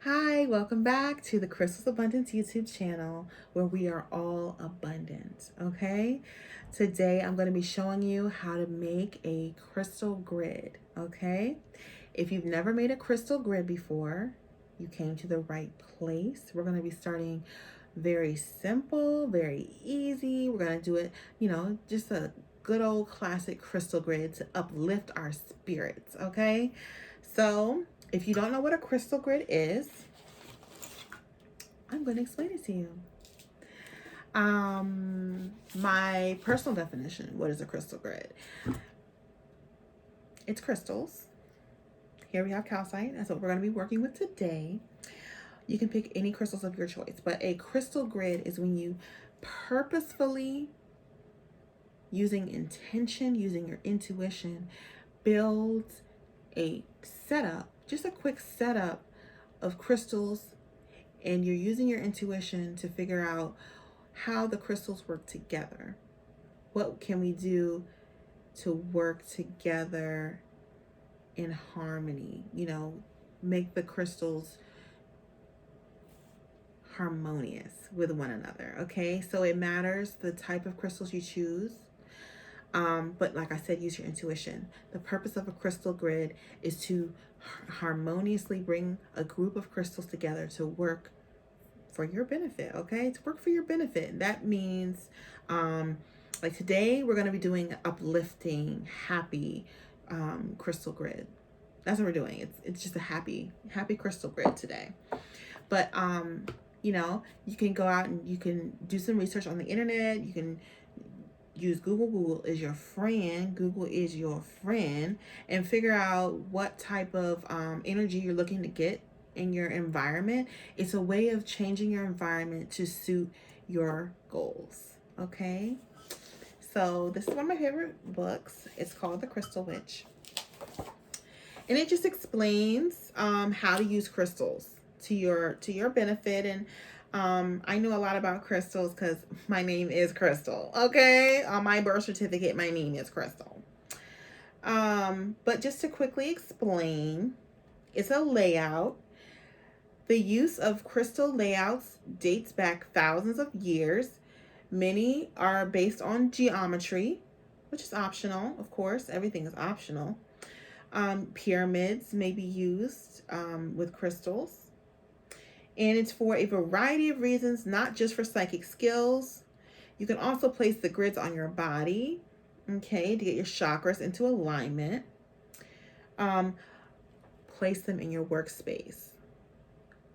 Hi, welcome back to the Crystals Abundance YouTube channel where we are all abundant, okay? Today I'm going to be showing you how to make a crystal grid, okay? If you've never made a crystal grid before, you came to the right place. We're going to be starting very simple, very easy. We're going to do it, just a good old classic crystal grid to uplift our spirits, okay? So, if you don't know what a crystal grid is, I'm going to explain it to you. My personal definition, what is a crystal grid? It's crystals. Here we have calcite. That's what we're going to be working with today. You can pick any crystals of your choice, but a crystal grid is when you purposefully, using intention, using your intuition, build a setup, just a quick setup of crystals, and you're using your intuition to figure out how the crystals work together. What can we do to work together in harmony? Make the crystals harmonious with one another. Okay, so it matters the type of crystals you choose. But like I said, use your intuition. The purpose of a crystal grid is to harmoniously bring a group of crystals together to work for your benefit, okay? To work for your benefit. That means, like today, we're going to be doing uplifting, happy crystal grid. That's what we're doing. It's just a happy crystal grid today. But, you can go out and you can do some research on the internet. You can use Google. Google is your friend. Google is your friend. And figure out what type of energy you're looking to get in your environment. It's a way of changing your environment to suit your goals. Okay? So this is one of my favorite books. It's called The Crystal Witch. And it just explains how to use crystals to your benefit. And I know a lot about crystals because my name is Crystal. Okay, on my birth certificate, my name is Crystal. But just to quickly explain, it's a layout. The use of crystal layouts dates back thousands of years. Many are based on geometry, which is optional, of course. Everything is optional. Pyramids may be used with crystals. And it's for a variety of reasons, not just for psychic skills. You can also place the grids on your body, okay, to get your chakras into alignment. Place them in your workspace.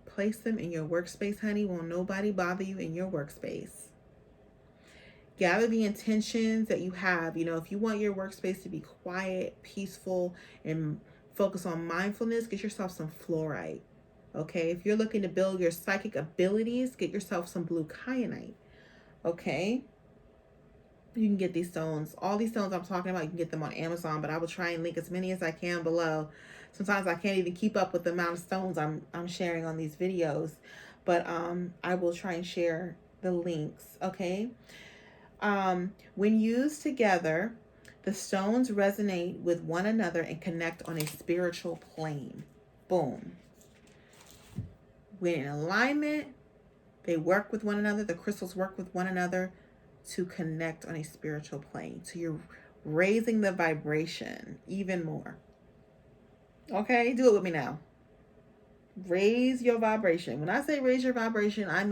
Place them in your workspace, honey. Won't nobody bother you in your workspace. Gather the intentions that you have. If you want your workspace to be quiet, peaceful, and focus on mindfulness, get yourself some fluorite. Okay, if you're looking to build your psychic abilities, get yourself some blue kyanite. Okay, you can get these stones. All these stones I'm talking about, you can get them on Amazon, but I will try and link as many as I can below. Sometimes I can't even keep up with the amount of stones I'm sharing on these videos, but I will try and share the links. Okay. When used together, the stones resonate with one another and connect on a spiritual plane. Boom. When in alignment, they work with one another. The crystals work with one another to connect on a spiritual plane. So you're raising the vibration even more. Okay, do it with me now. Raise your vibration. When I say raise your vibration, I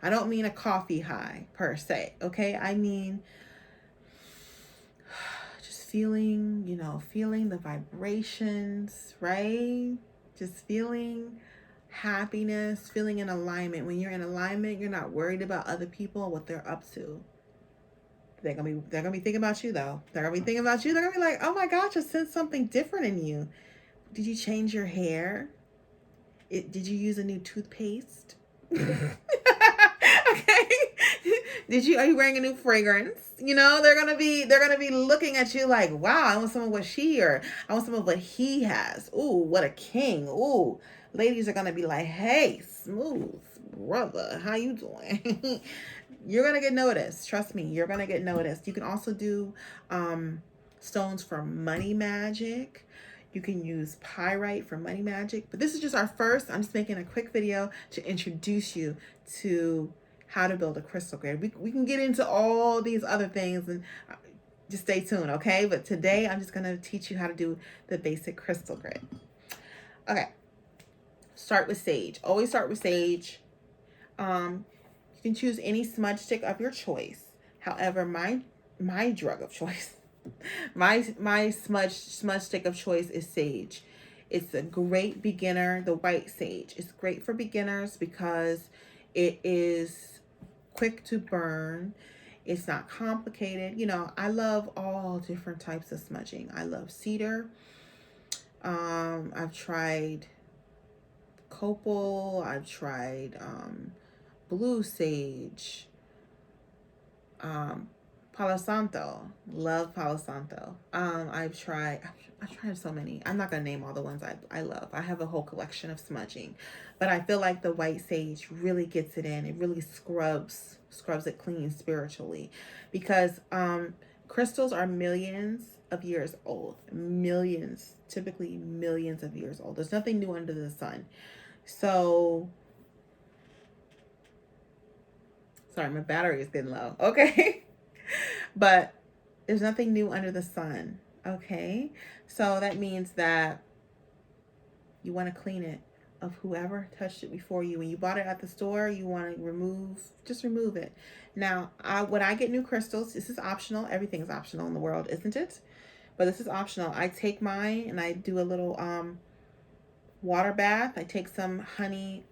don't mean a coffee high per se. Okay, I mean just feeling the vibrations, right? Just feeling happiness, feeling in alignment. When you're in alignment, you're not worried about other people and what they're up to. They're gonna be thinking about you though. They're gonna be thinking about you. They're gonna be like, oh my gosh, I sense something different in you. Did you change your hair? Did you use a new toothpaste? Okay. Are you wearing a new fragrance? They're gonna be looking at you like, wow, I want some of what she, or I want some of what he has. Ooh, what a king. Ooh. Ladies are gonna be like, hey, smooth brother, how you doing? You're gonna get noticed. Trust me, you're gonna get noticed. You can also do stones for money magic. You can use pyrite for money magic, but this is just our first. I'm just making a quick video to introduce you to how to build a crystal grid. We can get into all these other things, and just stay tuned, okay? But today I'm just gonna teach you how to do the basic crystal grid. Okay, start with sage. Always start with sage. You can choose any smudge stick of your choice. However, my drug of choice, my smudge stick of choice is sage. It's a great beginner, the white sage. It's great for beginners because it is quick to burn. It's not complicated. You know, I love all different types of smudging. I love cedar. I've tried copal. I've tried blue sage. Palo Santo. Love Palo Santo. I've tried so many. I'm not gonna name all the ones I love. I have a whole collection of smudging, but I feel like the white sage really gets it in. It really scrubs it clean spiritually, because crystals are millions of years old. Millions, typically millions of years old. There's nothing new under the sun. So sorry, my battery is getting low. Okay. But there's nothing new under the sun. Okay. So that means that you want to clean it of whoever touched it before you. When you bought it at the store, you want to just remove it. Now, when I get new crystals, this is optional. Everything's optional in the world, isn't it? But this is optional. I take mine and I do a little water bath. I take some honey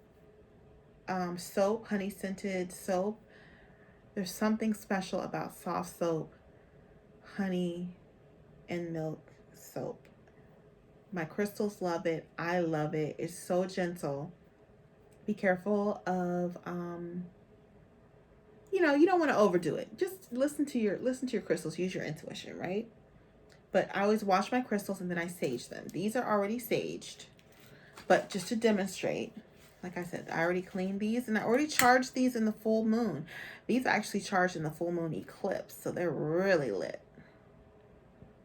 soap, honey scented soap. There's something special about soft soap, honey, and milk soap. My crystals love it. I love it. It's so gentle. Be careful of, you know, you don't want to overdo it. Just listen to your crystals. Use your intuition, right? But I always wash my crystals and then I sage them. These are already saged, but just to demonstrate, like I said, I already cleaned these and I already charged these in the full moon. These are actually charged in the full moon eclipse, so they're really lit.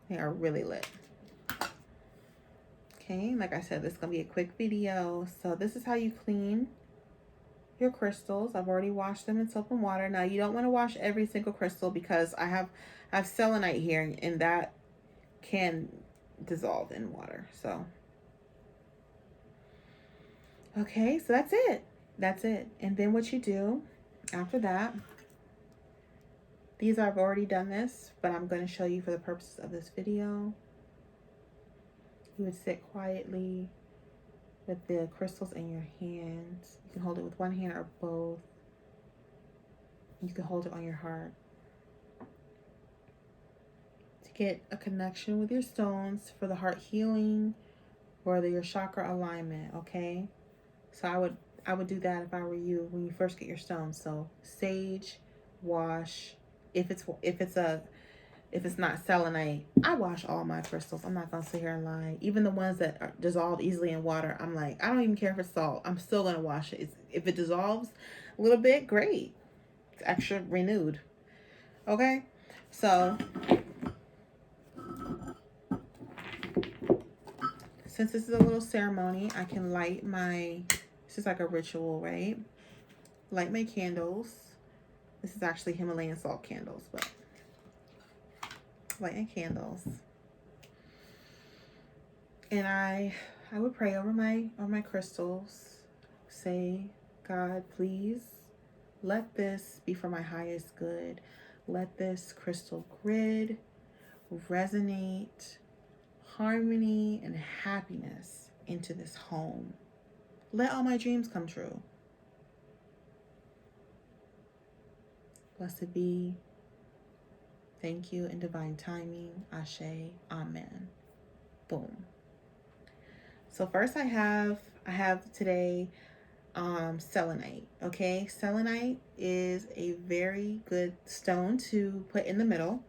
They are really lit. Okay, like I said, this is going to be a quick video. So this is how you clean your crystals. I've already washed them in soap and water. Now, you don't want to wash every single crystal because I have selenite here and that can dissolve in water. So okay, so that's it. That's it. And then what you do after that, I've already done this, but I'm going to show you for the purposes of this video. You would sit quietly with the crystals in your hands. You can hold it with one hand or both. You can hold it on your heart. To get a connection with your stones for the heart healing or your chakra alignment, okay? So I would do that if I were you when you first get your stones. So sage, wash. If it's not selenite, I wash all my crystals. I'm not gonna sit here and lie. Even the ones that are dissolved easily in water, I'm like, I don't even care if it's salt. I'm still gonna wash it. If it dissolves a little bit, great. It's extra renewed. Okay, so since this is a little ceremony, I can light my. This is like a ritual, right? Light my candles. This is actually Himalayan salt candles, but light my candles. And I would pray over my crystals. Say, God, please let this be for my highest good. Let this crystal grid resonate harmony and happiness into this home. Let all my dreams come true. Blessed be. Thank you in divine timing. Ashe. Amen. Boom. So first I have today selenite. Okay, selenite is a very good stone to put in the middle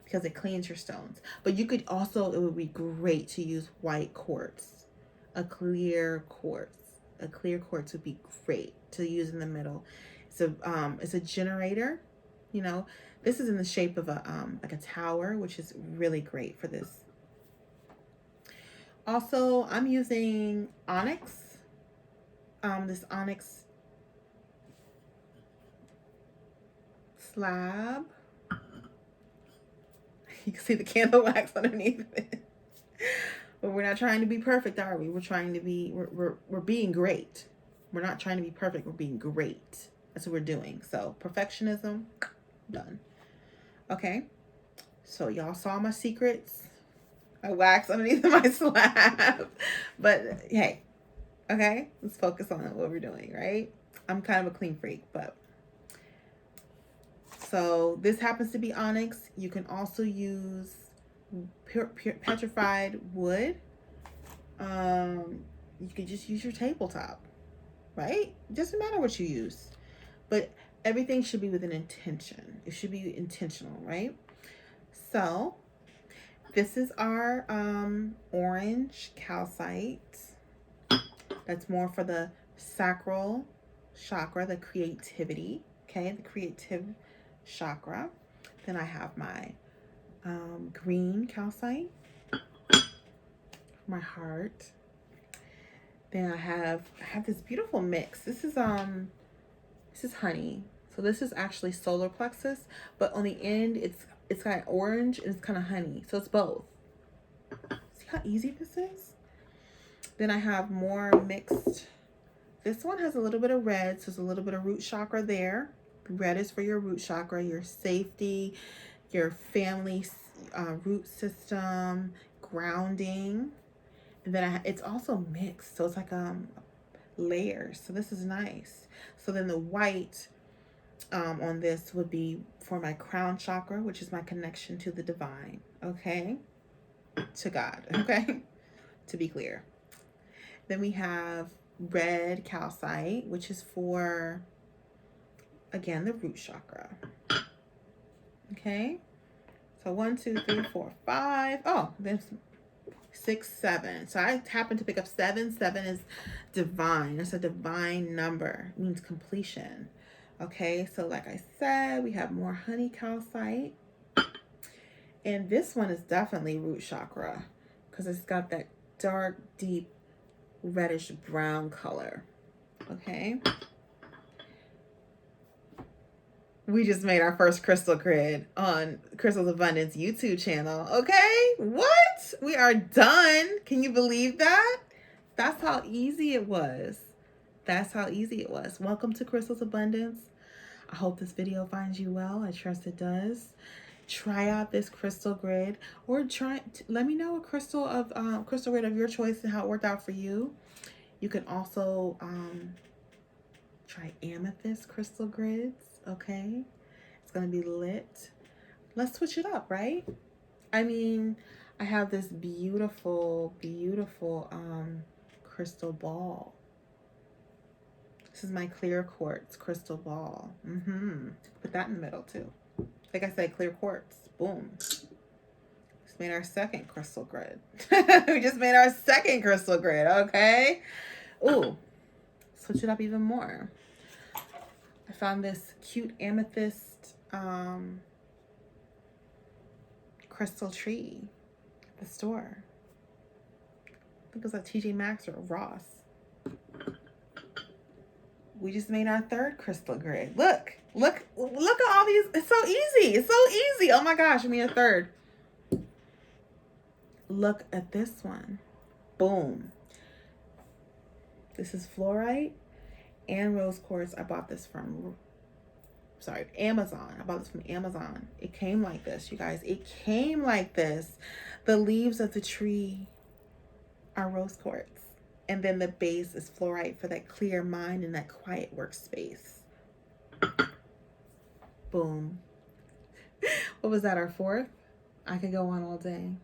because it cleans your stones. But you could also, it would be great to use white quartz, a clear quartz. A clear quartz would be great to use in the middle. It's a generator. You know, this is in the shape of a like a tower, which is really great for this. Also, I'm using onyx. This onyx slab. You can see the candle wax underneath it. But we're not trying to be perfect, are we? We're trying to be, we're being great. We're not trying to be perfect. We're being great. That's what we're doing. So perfectionism, done. Okay. So y'all saw my secrets. I wax underneath my slab. But hey, okay, let's focus on what we're doing, right? I'm kind of a clean freak, but so this happens to be onyx. You can also use pure petrified wood. You could just use your tabletop, right? It doesn't matter what you use, but everything should be with an intention. It should be intentional, right? So this is our orange calcite. That's more for the sacral chakra, the creativity, okay, the creative chakra. Then I have my green calcite, my heart. Then I have this beautiful mix. This is honey. So this is actually solar plexus, but on the end it's got orange and it's kind of honey. So it's both. See how easy this is? Then I have more mixed. This one has a little bit of red, so there's a little bit of root chakra there. Red is for your root chakra, your safety, your family root system, grounding. And then it's also mixed, so it's like layers. So this is nice. So then the white on this would be for my crown chakra, which is my connection to the divine, okay? To God, okay? To be clear. Then we have red calcite, which is for, again, the root chakra. Okay? So 1, 2, 3, 4, 5. Oh, there's 6, 7. So I happened to pick up 7. 7 is divine. It's a divine number. It means completion. Okay, so like I said, we have more honey calcite. And this one is definitely root chakra because it's got that dark, deep, reddish brown color. Okay. We just made our first crystal grid on Crystal's Abundance YouTube channel. Okay. What? We are done. Can you believe that? That's how easy it was. That's how easy it was. Welcome to Crystal's Abundance. I hope this video finds you well. I trust it does. Try out this crystal grid, or let me know a crystal grid of your choice and how it worked out for you. You can also try amethyst crystal grids. Okay, it's gonna be lit. Let's switch it up, right? I mean, I have this beautiful crystal ball. This is my clear quartz crystal ball. Put that in the middle too. Like I said, clear quartz. Boom. Just made our second crystal grid. We just made our second crystal grid, okay? Ooh, switch it up even more. I found this cute amethyst crystal tree at the store. I think it was at TJ Maxx or Ross. We just made our third crystal grid. Look at all these. It's so easy. It's so easy. Oh my gosh, we made a third. Look at this one. Boom. This is fluorite and rose quartz. I bought this from, Amazon. I bought this from Amazon. It came like this, you guys. It came like this. The leaves of the tree are rose quartz. And then the base is fluorite for that clear mind and that quiet workspace. Boom. What was that, our fourth? I could go on all day.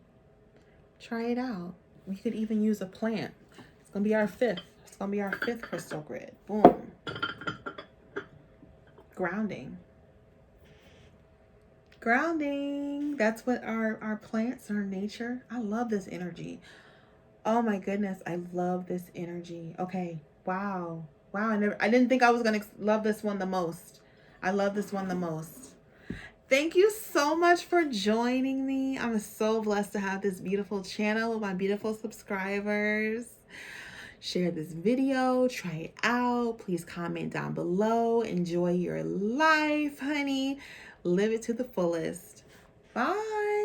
Try it out. We could even use a plant. It's going to be our fifth. It's going to be our fifth crystal grid. Boom. Grounding. Grounding. That's what our plants are, nature. I love this energy. Oh my goodness, I love this energy. Okay, wow. I didn't think I was gonna love this one the most. I love this one the most. Thank you so much for joining me. I'm so blessed to have this beautiful channel with my beautiful subscribers. Share this video, try it out. Please comment down below. Enjoy your life, honey. Live it to the fullest. Bye.